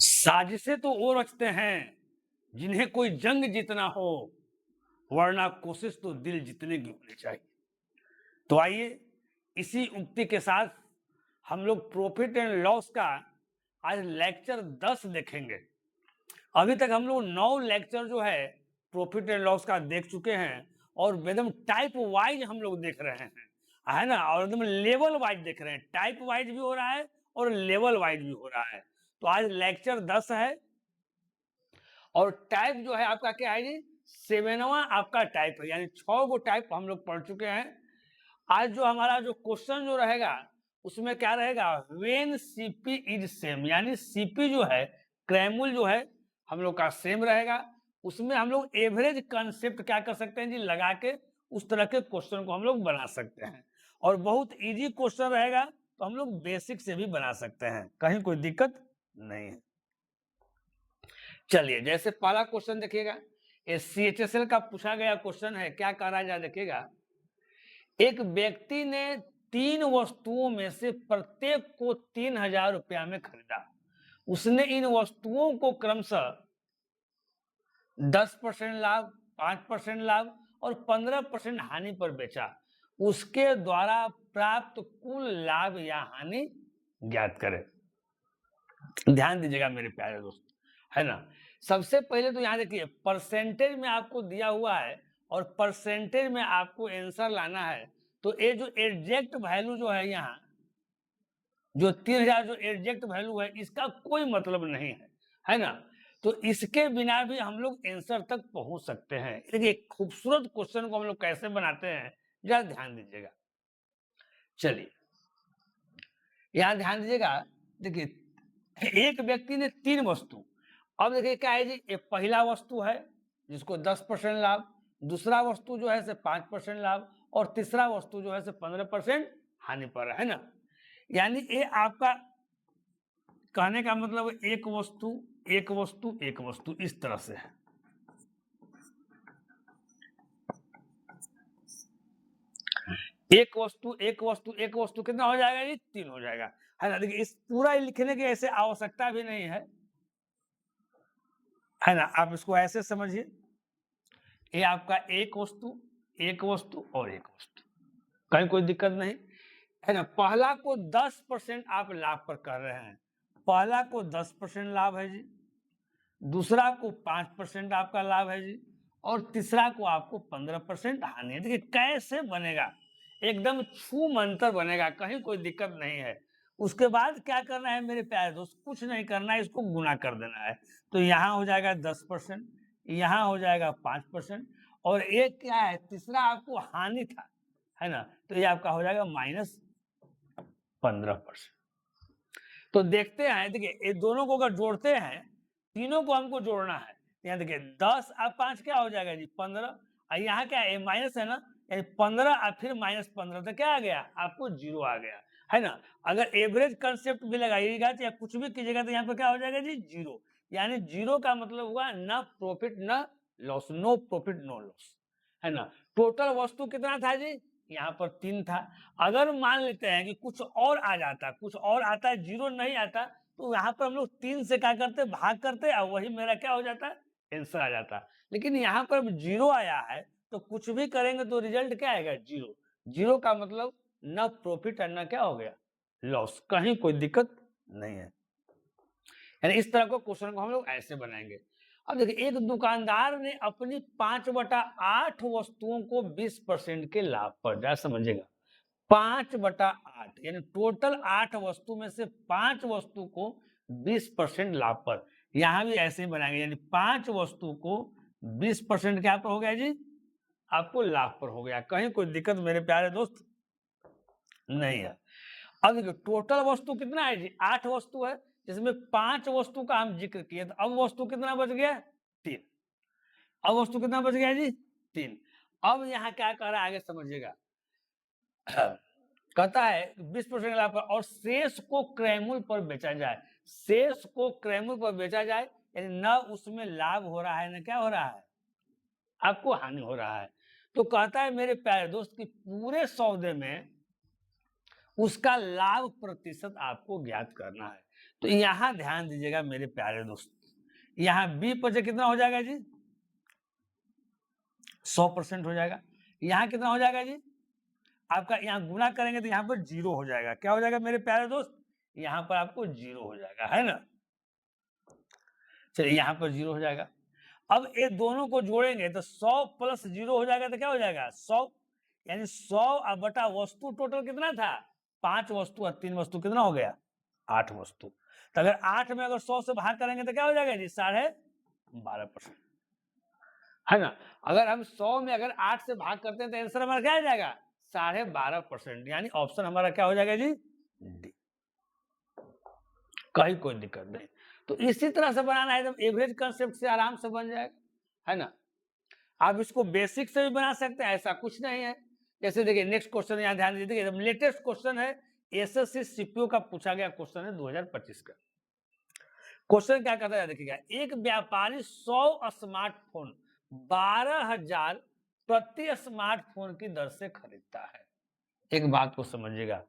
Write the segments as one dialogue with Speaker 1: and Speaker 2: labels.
Speaker 1: साजिशें तो वो रचते हैं जिन्हें कोई जंग जीतना हो, वरना कोशिश तो दिल जीतने की होनी चाहिए। तो आइए इसी उक्ति के साथ हम लोग प्रॉफिट एंड लॉस का आज लेक्चर 10 देखेंगे। अभी तक हम लोग 9 लेक्चर जो है प्रॉफिट एंड लॉस का देख चुके हैं और एकदम टाइप वाइज हम लोग देख रहे हैं, है ना, और एकदम लेवल वाइज देख रहे हैं। टाइप वाइज भी हो रहा है और लेवल वाइज भी हो रहा है। तो आज लेक्चर 10 है और टाइप जो है आपका क्या है जी, 7वां आपका टाइप है, यानी 6 गो टाइप हम लोग पढ़ चुके हैं। आज जो हमारा जो क्वेश्चन जो रहेगा उसमें क्या रहेगा, व्हेन सीपी इज सेम, यानी सीपी जो है क्रैमुल जो है हम लोग का सेम रहेगा। उसमें हम लोग एवरेज कंसेप्ट क्या कर सकते हैं जी, लगा के उस तरह के क्वेश्चन को हम लोग बना सकते हैं। और बहुत इजी क्वेश्चन रहेगा तो हम लोग बेसिक से भी बना सकते हैं, कहीं कोई दिक्कत नहीं है। चलिए जैसे पहला क्वेश्चन देखिएगा, ये CHSL का पूछा गया क्वेश्चन है। क्या कह रहा है देखिएगा, एक व्यक्ति ने 3 वस्तुओं में से प्रत्येक को 3000 रुपया में खरीदा। उसने इन वस्तुओं को क्रमशः 10% लाभ, 5% लाभ और 15% हानि पर बेचा। उसके द्वारा प्राप्त कुल लाभ या हानि ज्ञात करें। ध्यान दीजिएगा मेरे प्यारे दोस्त, है ना। सबसे पहले तो यहाँ देखिए परसेंटेज में आपको दिया हुआ है और परसेंटेज में आपको आंसर लाना है। तो ये जो एग्जैक्ट वैल्यू जो है यहाँ जो 3000 जो एग्जैक्ट वैल्यू है इसका कोई मतलब नहीं है ना। तो इसके बिना भी हम लोग आंसर तक पहुंच सकते हैं। देखिए खूबसूरत क्वेश्चन को हम लोग कैसे बनाते हैं जरा ध्यान दीजिएगा। चलिए यहाँ ध्यान दीजिएगा, देखिए एक व्यक्ति ने 3 वस्तु, अब देखिए क्या है जी, एक पहला वस्तु है जिसको 10% लाभ, दूसरा वस्तु जो है से 5% लाभ और तीसरा वस्तु जो है से 15% हानि पर है ना। यानी ये आपका कहने का मतलब एक वस्तु एक वस्तु एक वस्तु इस तरह से है। एक वस्तु एक वस्तु एक वस्तु कितना हो जाएगा जी, 3 हो जाएगा, है ना। देखिए इस पूरा लिखने की ऐसे आवश्यकता भी नहीं है ना। आप इसको ऐसे समझिए, ये आपका एक वस्तु और एक वस्तु, कहीं कोई दिक्कत नहीं है ना। पहला को 10% आप लाभ पर कर रहे हैं, पहला को 10% लाभ है जी, दूसरा को 5% आपका लाभ है जी और तीसरा को आपको 15% हानि है। देखिए कैसे बनेगा, एकदम छू मंतर बनेगा, कहीं कोई दिक्कत नहीं है। उसके बाद क्या करना है मेरे प्यारे दोस्त, कुछ नहीं करना है, इसको गुना कर देना है। तो यहाँ हो जाएगा 10%, यहाँ हो जाएगा 5% और एक क्या है तीसरा आपको हानि था, है ना, तो ये आपका हो जाएगा -15%। तो देखते हैं, देखिए ये दोनों को अगर जोड़ते हैं, तीनों को हमको जोड़ना है। यहाँ देखिए 10 और 5 क्या हो जाएगा जी 15, और यहाँ क्या है माइनस है ना, यानी 15 और फिर -15 तो क्या आ गया आपको 0 आ गया, है ना। अगर एवरेज कंसेप्ट भी लगाइएगा या कुछ भी कीजिएगा तो यहाँ पर क्या हो जाएगा जी 0, यानी 0 का मतलब हुआ ना प्रॉफिट ना loss, no profit no loss, है ना। टोटल वस्तु कितना था जी, यहाँ पर 3 था। अगर मान लेते हैं कि कुछ और आ जाता, कुछ और आता है 0 नहीं आता, तो यहाँ पर हम लोग 3 से क्या करते भाग करते और वही मेरा क्या हो जाता आंसर आ जाता। लेकिन यहाँ पर 0 आया है तो कुछ भी करेंगे तो रिजल्ट क्या आएगा 0। 0 का मतलब न प्रॉफिट और न क्या हो गया लॉस, कहीं कोई दिक्कत नहीं है। यानी इस तरह को क्वेश्चन को हम लोग ऐसे बनाएंगे। अब देखिए एक दुकानदार ने अपनी 5/8 वस्तुओं को 20% के लाभ पर, जरा समझिएगा 5/8 यानी टोटल 8 वस्तु में से 5 वस्तु को 20% लाभ पर, यहां भी ऐसे ही बनाएंगे, यानी 5 वस्तु को 20% क्या पर हो गया जी आपको लाभ पर हो गया, कहीं कोई दिक्कत मेरे प्यारे दोस्त नहीं है। अब देखिए टोटल वस्तु कितना है जी 8 वस्तु है, जिसमें 5 वस्तु का हम जिक्र किए, तो अब वस्तु कितना बच गया 3, अब वस्तु कितना बच गया जी 3। अब यहाँ क्या कह रहा है आगे समझिएगा, कहता है 20% लाभ पर और शेष को क्रैमुल पर बेचा जाए, शेष को क्रैमुल पर बेचा जाए, यानी न उसमें लाभ हो रहा है न क्या हो रहा है आपको हानि हो रहा है। तो कहता है मेरे प्यारे दोस्त कि पूरे सौदे में उसका लाभ प्रतिशत आपको ज्ञात करना है। तो यहाँ ध्यान दीजिएगा मेरे प्यारे दोस्त, यहाँ b पर कितना हो जाएगा जी 100% हो जाएगा। यहाँ कितना हो जाएगा जी आपका, यहाँ गुना करेंगे तो यहाँ पर 0 हो जाएगा। क्या हो जाएगा मेरे प्यारे दोस्त, यहाँ पर आपको 0 हो जाएगा, है ना। चलिए यहाँ पर 0 हो जाएगा। अब ये दोनों को जोड़ेंगे तो 100 प्लस 0 हो जाएगा तो क्या हो जाएगा 100, यानी 100 बटा वस्तु टोटल कितना था 5 वस्तु और 3 वस्तु कितना हो गया 8 वस्तु। तो अगर 8 में अगर 100 से भाग करेंगे तो क्या हो जाएगा जी 12.5%, है ना। अगर हम 100 में अगर 8 से भाग करते हैं तो आंसर हमारा क्या आ जाएगा 12.5%, यानी ऑप्शन हमारा क्या हो जाएगा जी डी। कहीं कोई दिक्कत नहीं। तो इसी तरह से बनाना है एकदम एवरेज कंसेप्ट से आराम से बन जाएगा, है ना। आप इसको बेसिक से भी बना सकते हैं, ऐसा कुछ नहीं है। जैसे देखिए नेक्स्ट क्वेश्चन यहाँ ध्यान दीजिए, एकदम लेटेस्ट क्वेश्चन है, एसएससी सीपीओ का पूछा गया क्वेश्चन है 2025 का। क्वेश्चन क्या कहता है देखिएगा, एक व्यापारी 100 स्मार्टफोन 12,000 प्रति स्मार्टफोन की दर से खरीदता है। एक बात को समझिएगा,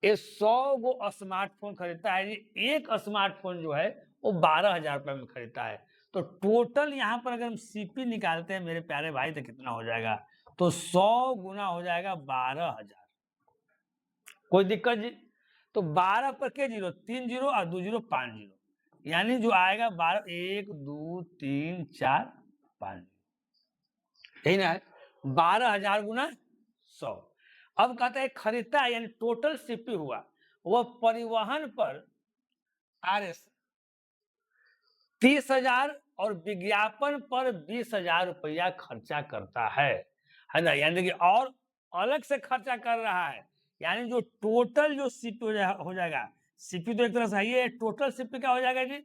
Speaker 1: ये 100 गो स्मार्टफोन खरीदता है, एक स्मार्टफोन जो है वो 12,000 रुपए में खरीदता है। तो टोटल यहाँ पर अगर हम सीपी निकालते हैं मेरे प्यारे भाई तो कितना हो जाएगा, तो 100 गुना हो जाएगा 12,000। कोई दिक्कत जी। तो 12 पर के जीरो 3 जीरो और 2 जीरो 5 जीरो, यानी जो आएगा 12 1 2 3 4 5, यही ना है 12,000 गुना 100। अब कहता है खरीदता है, यानी टोटल सीपी हुआ, वह परिवहन पर आरएस 30,000 और विज्ञापन पर 20,000 रुपया खर्चा करता है ना। यानी कि और अलग से खर्चा कर रहा है, यानी जो टोटल जो सीपी हो जाएगा, सीपी तो एक तरह से है, ये टोटल सीपी क्या हो जाएगा जी,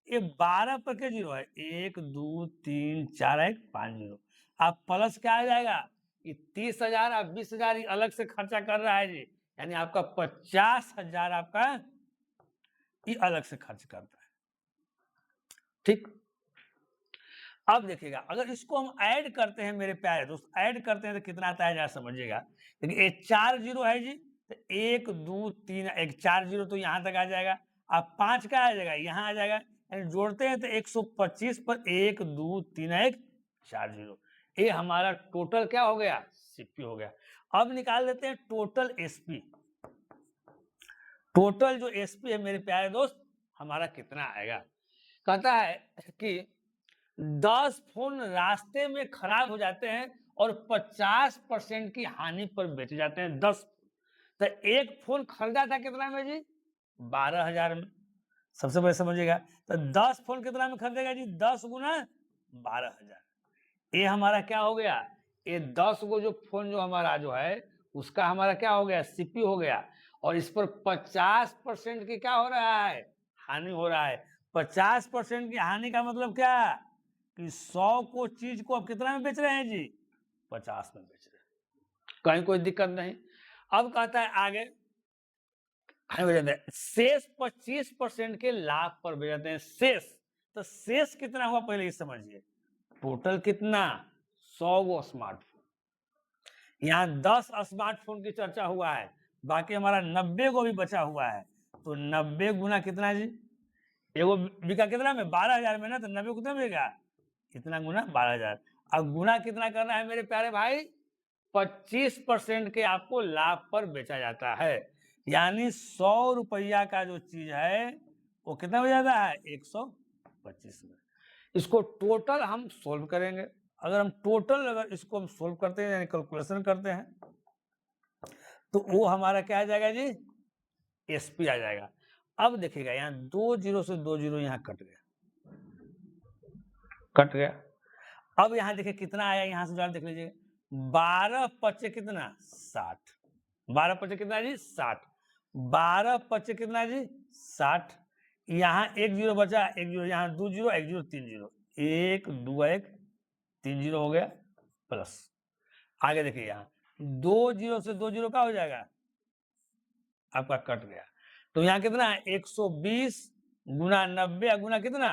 Speaker 1: ये 12 पर के जीरो है 1 2 3 4 1 5 जीरो, आप प्लस क्या आ जाएगा, ये 30,000 और 20,000 अलग से खर्चा कर रहा है जी, यानी आपका 50,000 आपका ये अलग से खर्च करता है। ठीक, अब देखिएगा अगर इसको हम ऐड करते हैं मेरे प्यारे दोस्त, ऐड करते हैं तो कितना आता है जरा समझिएगा। देखिए ये 4 जीरो है जी, तो 1 2 3 1 4 जीरो तो यहाँ तक आ जाएगा, अब 5 का आ जाएगा यहाँ आ जाएगा, यानी जोड़ते हैं तो 125 पर 1 2 3 1 4 जीरो, ये हमारा टोटल क्या हो गया सीपी हो गया। अब निकाल देते हैं टोटल एसपी। टोटल जो एसपी है मेरे प्यारे दोस्त हमारा कितना आएगा, कहता है कि 10 फोन रास्ते में खराब हो जाते हैं और 50% की हानि पर बेचे जाते हैं। 10, तो एक फोन खरीदा था कितना में जी 12,000 में, सबसे पहले समझिएगा। तो 10 फोन कितना में खरीदेगा जी 10 गुना 12,000, ये हमारा क्या हो गया, ये 10 गो जो फोन जो हमारा जो है उसका हमारा क्या हो गया सीपी हो गया, और इस पर 50% की क्या हो रहा है हानि हो रहा है। 50% की हानि का मतलब क्या कि 100 को चीज को आप कितना में बेच रहे हैं जी 50 में बेच रहे हैं, कहीं कोई दिक्कत नहीं। अब कहता है आगे शेष 25% के लाभ पर बेच जाते हैं शेष। तो शेष कितना हुआ पहले ये समझिए, टोटल कितना 100 गो स्मार्टफोन, यहाँ 10 स्मार्टफोन की चर्चा हुआ है, बाकी हमारा 90 को भी बचा हुआ है, तो 90 गुना कितना जी, एगो बिका कितना में 12,000 में ना, तो 90 कितना बिका कितना गुना 12,000। अब गुना कितना करना है मेरे प्यारे भाई 25% के आपको लाभ पर बेचा जाता है, यानी 100 रुपया का जो चीज है वो कितना हो जाता है 125 में। इसको टोटल हम सोल्व करेंगे, अगर हम टोटल अगर इसको हम सोल्व करते हैं यानी कैलकुलेशन करते हैं तो वो हमारा क्या आ जाएगा जी एसपी आ जाएगा। अब देखिएगा यहाँ 2 जीरो से 2 जीरो यहाँ कट गया। अब यहाँ देखिए कितना आया, यहाँ से जरा देख लीजिए 12 पच्चे कितना 60, 12 पच्चे कितना जी 60, 12 पच्चे कितना जी 60, यहाँ 1 जीरो बचा 1 जीरो, यहाँ 2 जीरो 1 जीरो 3 जीरो 1 2 1 3 जीरो हो गया प्लस। आगे देखिए यहाँ 2 जीरो से 2 जीरो का हो जाएगा आपका कट गया, तो यहाँ कितना है 120 गुना 90 गुना कितना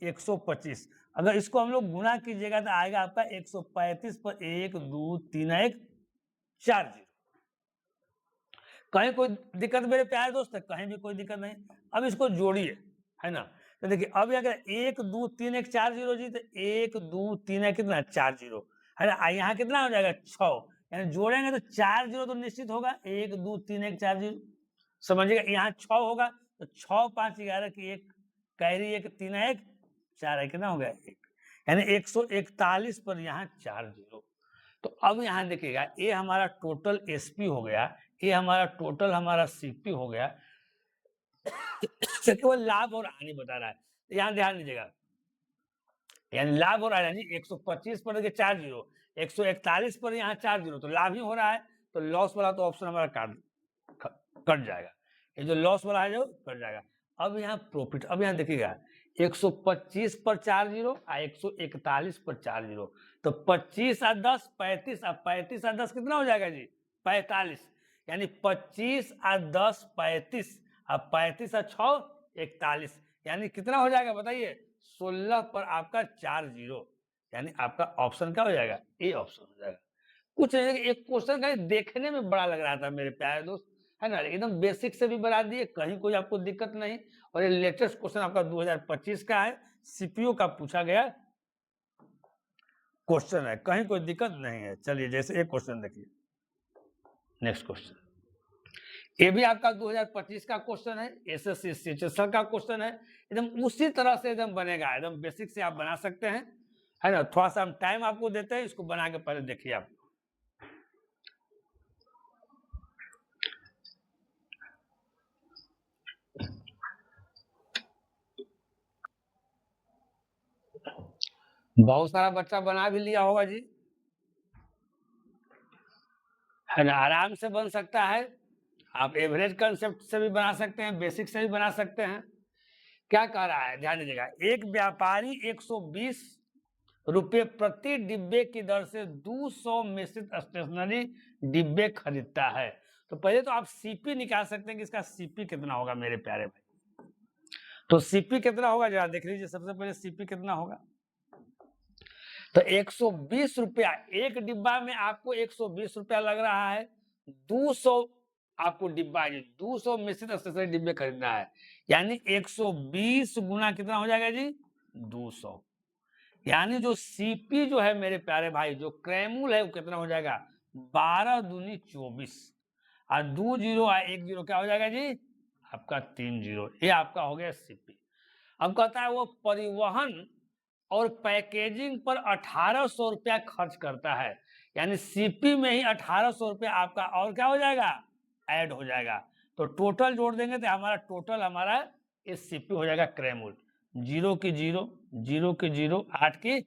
Speaker 1: 125। अगर इसको हम लोग गुना कीजिएगा तो आएगा आपका 135 पर 1 2 3 1 4 जीरो। कहीं कोई दिक्कत मेरे प्यारे दोस्त, कहीं भी कोई दिक्कत नहीं। अब इसको जोड़िए, है ना। तो देखिए अब यहाँ 1 2 3 1 4 0 जी, तो 1 2 3 है कितना 4 0 है ना। यहाँ कितना हो जाएगा 6, यानी जोड़ेंगे तो 4 0 तो निश्चित होगा, 1 2 3 1 4 0 समझिएगा। यहाँ 6 होगा तो 6 5 11 की 1 कैरी 1 3 1 4 है, कितना हो गया 1, यानी 141 पर यहाँ 4 0। तो अब यहाँ देखिएगा ये हमारा टोटल एसपी हो गया, ये हमारा टोटल हमारा सीपी हो गया। केवल लाभ और हानि बता रहा है, यहाँ ध्यान दीजिएगा, यानी लाभ हो रहा है, यानी 125 पर 4 0, 141 पर यहाँ 4 0, तो लाभ ही हो रहा है, तो लॉस वाला तो ऑप्शन हमारा कट जाएगा, ये जो लॉस वाला है जो कट जाएगा। अब यहाँ प्रॉफिट, अब यहाँ देखिएगा 125 पर 4 0 और 141 पर 4 0, तो 25 और 10 35, अब 35 और 10 कितना हो जाएगा जी 45, यानी 25 और 10 35, अब 35 और 6 41, यानी कितना हो जाएगा बताइए 16 पर आपका 4 0, यानी आपका ऑप्शन क्या हो जाएगा ए ऑप्शन हो जाएगा। कुछ नहीं, एक क्वेश्चन का देखने में बड़ा लग रहा था मेरे प्यारे दोस्त, है ना, एकदम बेसिक से भी बना दिए, कहीं कोई आपको दिक्कत नहीं। और ये लेटेस्ट क्वेश्चन आपका 2025 का है, सीपीयू का पूछा गया क्वेश्चन है, कहीं कोई दिक्कत नहीं है। चलिए जैसे एक क्वेश्चन देखिए, नेक्स्ट क्वेश्चन, ये भी आपका 2025 का क्वेश्चन है, एसएससी सीएचएसएल का क्वेश्चन है, एकदम उसी तरह से एकदम बनेगा, एकदम बेसिक से आप बना सकते हैं, है ना। थोड़ा सा हम टाइम आपको देते हैं, इसको बना के पहले देखिए आप। बहुत सारा बच्चा बना भी लिया होगा जी, है ना, आराम से बन सकता है। आप एवरेज कंसेप्ट से भी बना सकते हैं, बेसिक से भी बना सकते हैं। क्या कह रहा है ध्यान दीजिएगा, एक व्यापारी 120 रुपये प्रति डिब्बे की दर से 200 मिश्रित स्टेशनरी डिब्बे खरीदता है। तो पहले तो आप सीपी निकाल सकते हैं कि इसका सीपी कितना होगा मेरे प्यारे भाई। तो सीपी कितना होगा जरा देख लीजिए, सबसे पहले सीपी कितना होगा। तो 120 रुपया एक डिब्बा में आपको 120 रुपया लग रहा है, 200 आपको डिब्बा 200 मिश्रित स्टेशनरी डिब्बे खरीदना है, यानी 120 गुना कितना हो जाएगा जी 200, यानी जो सीपी जो है मेरे प्यारे भाई, जो क्रैमूल है वो कितना हो जाएगा 12 दूनी 24, और 2 0 और 1 0 क्या हो जाएगा जी आपका 3 0, ये आपका हो गया सीपी। अब कहता है वो परिवहन और पैकेजिंग पर 1800 रुपया खर्च करता है, यानी सीपी में ही 1800 रुपया आपका और क्या हो जाएगा ऐड हो जाएगा। तो टोटल जोड़ देंगे तो हमारा टोटल हमारा इस सीपी हो जाएगा क्रैमूल, 0 की 0 0 की 0 8 की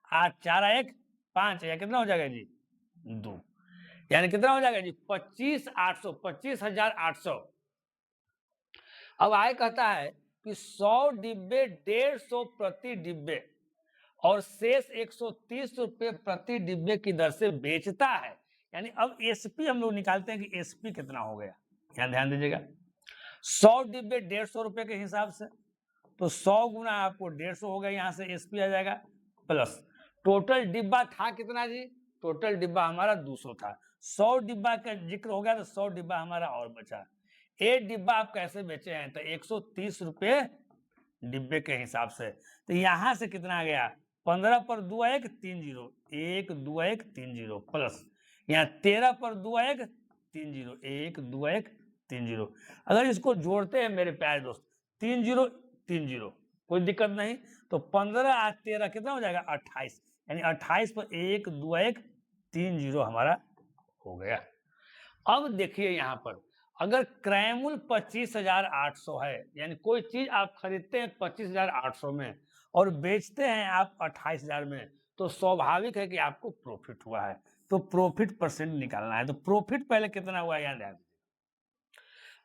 Speaker 1: 8 4 1 5, या कितना हो जाएगा जी 2, यानी कितना हो जाएगा जी 25,800 25,800। अब आए कहता है कि 100 डिब्बे 150 प्रति डिब्बे और शेष 130 रुपये प्रति डिब्बे की दर से बेचता है, यानी अब एसपी हम लोग निकालते हैं कि एसपी कितना हो गया। यहाँ ध्यान दीजिएगा 100 डिब्बे 150 रुपये के हिसाब से, तो 100 गुना आपको 150 हो गया, यहाँ से एसपी आ जाएगा, प्लस टोटल डिब्बा था कितना जी, टोटल डिब्बा हमारा 200 था, 100 डिब्बा का जिक्र हो गया तो 100 डिब्बा हमारा और बचा। एक डिब्बा आप कैसे बेचे हैं, तो 130 रुपये डिब्बे के हिसाब से, तो यहाँ से कितना आ गया 15 पर 2 1 3 0 1 2 1 3 0, प्लस यहाँ 13 पर 2 1 3 0 1 2 1 3 0। अगर इसको जोड़ते हैं मेरे प्यारे दोस्त 3 0 3 0 कोई दिक्कत नहीं, तो 15 और 13 कितना हो जाएगा 28, यानी 28 पर 1 2 1 3 0 हमारा हो गया। अब देखिए यहाँ पर अगर क्रैमूल 25,800 है, यानी कोई चीज आप खरीदते हैं 25,800 में और बेचते हैं आप 28,000 में, तो स्वाभाविक है कि आपको प्रॉफिट हुआ है, तो प्रॉफिट परसेंट निकालना है। तो प्रॉफिट पहले कितना हुआ यहाँ ध्यान,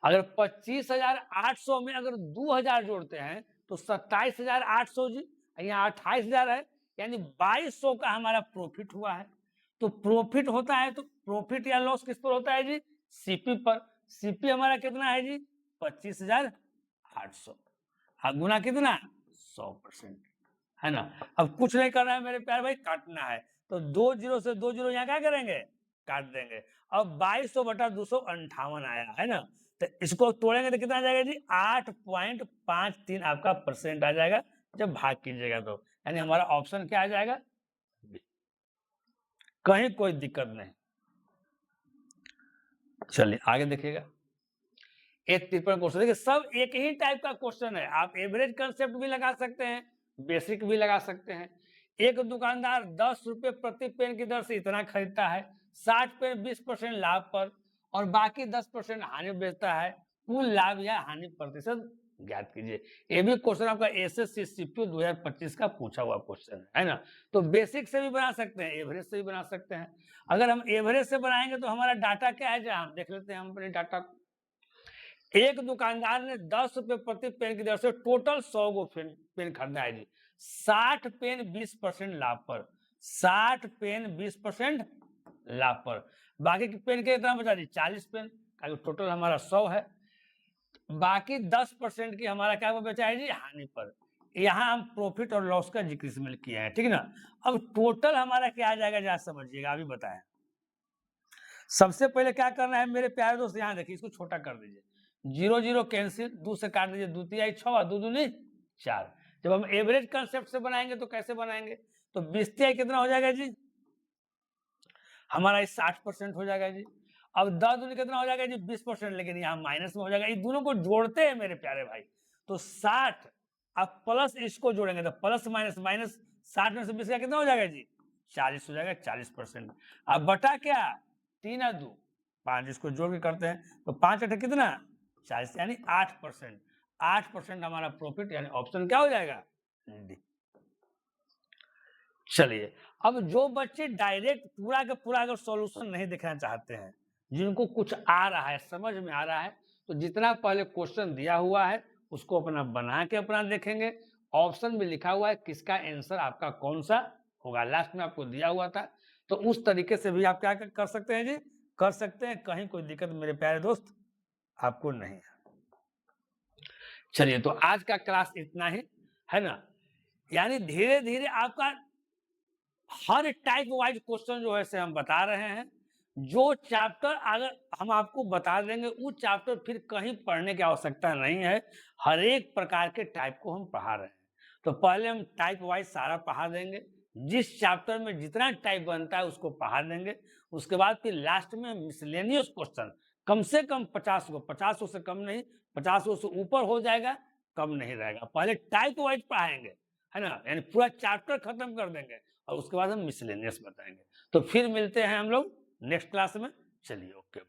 Speaker 1: अगर 25,800 में अगर 2,000 जोड़ते हैं तो 27,800 जी, यहाँ 28,000 है, यानी 2,200 का हमारा प्रॉफिट हुआ है। तो प्रॉफिट होता है तो प्रॉफिट या लॉस किस पर होता है जी सीपी पर, सीपी हमारा कितना है जी 25,800, गुना कितना 100%, है ना। अब कुछ नहीं करना है मेरे प्यारे भाई, काटना है, तो 2 0 से 2 0 यहाँ क्या करेंगे काट देंगे। अब 2200 बटा 258 आया, है ना, तो इसको तोड़ेंगे तो कितना आ जाएगा जी 8.53 आपका परसेंट आ जाएगा जब भाग कीजिएगा तो, यानी हमारा ऑप्शन क्या आ जाएगा बी। कहीं कोई दिक्कत नहीं। चलिए आगे देखिएगा, एक 53 क्वेश्चन, देखिए सब एक ही टाइप का क्वेश्चन है, आप एवरेज कंसेप्ट भी लगा सकते हैं, बेसिक भी लगा सकते हैं। एक दुकानदार 10 रुपए प्रति पेन की दर से इतना खरीदता है, 60 पेन 20% लाभ पर और बाकी 10% हानि बेचता है, कुल लाभ या हानि प्रतिशत ज्ञात कीजिए। ये भी क्वेश्चन आपका एसएससी सीपीयू 2025 का पूछा हुआ क्वेश्चन है ना। तो बेसिक से भी बना सकते हैं, एवरेज से भी बना सकते हैं। अगर हम एवरेज से बनाएंगे तो हमारा डाटा क्या है, जहाँ देख लेते हैं हम अपने डाटा को। एक दुकानदार ने 10 रुपए प्रति पेन की दर से टोटल 100 गो पेन खरीदा है जी, 60 पेन 20% लाभ पर, 60 पेन 20% लाभ पर, बाकी की पेन के कितना बचा जी 40 पेन, टोटल हमारा 100 है, बाकी 10% की हमारा क्या बचा है जी हानि पर। यहाँ हम प्रॉफिट और लॉस का जिक्र इसमें किया है, ठीक ना। अब टोटल हमारा क्या आ जाएगा जरा समझिएगा, अभी बताएं। सबसे पहले क्या करना है मेरे प्यारे दोस्त, यहाँ देखिए इसको छोटा कर दीजिए, 0 0 कैंसिल, 2 से काट दीजिए, 2 तिहाई 6, 2 दूनी 4। जब हम एवरेज कंसेप्ट से बनाएंगे तो कैसे बनाएंगे, तो 20 तिहाई कितना हो जाएगा जी हमारा 60% हो जाएगा जी। अब 10 दूनी कितना हो जाएगा जी 20%, लेकिन यहाँ माइनस में हो जाएगा, ये दोनों को जोड़ते हैं मेरे प्यारे भाई, तो 60 अब प्लस इसको जोड़ेंगे तो प्लस माइनस माइनस, 60 में से 20 का कितना हो जाएगा जी 40 हो जाएगा, 40%। अब बटा क्या 3 और 2 5, इसको जोड़ के करते हैं तो 5 8 कितना 40, यानी 8%। 8% हमारा प्रॉफिट, यानी ऑप्शन क्या हो जाएगा डी। चलिए, अब जो बच्चे डायरेक्ट पूरा का पूरा अगर सॉल्यूशन नहीं देखना चाहते हैं, जिनको कुछ आ रहा है समझ में आ रहा है, तो जितना पहले क्वेश्चन दिया हुआ है उसको अपना बना के अपना देखेंगे, ऑप्शन में लिखा हुआ है किसका आंसर आपका कौन सा होगा, लास्ट में आपको दिया हुआ था, तो उस तरीके से भी आप क्या कर सकते हैं जी, कर सकते हैं, कहीं कोई दिक्कत मेरे प्यारे दोस्त आपको नहीं है। चलिए, तो आज का क्लास इतना ही है ना, यानी धीरे धीरे आपका हर टाइप वाइज क्वेश्चन जो है से हम बता रहे हैं, जो चैप्टर अगर हम आपको बता देंगे वो चैप्टर फिर कहीं पढ़ने की आवश्यकता नहीं है, हर एक प्रकार के टाइप को हम पढ़ा रहे हैं। तो पहले हम टाइप वाइज सारा पढ़ा देंगे, जिस चैप्टर में जितना टाइप बनता है उसको पढ़ा देंगे, उसके बाद फिर लास्ट में मिसलेनियस क्वेश्चन कम से कम 50 को, 50 से कम नहीं, 50 से ऊपर हो जाएगा, कम नहीं रहेगा। पहले टाइप वाइज पढ़ाएंगे है ना, यानी पूरा चैप्टर खत्म कर देंगे और उसके बाद हम मिसलेनियस बताएंगे। तो फिर मिलते हैं हम लोग नेक्स्ट क्लास में। चलिए, ओके।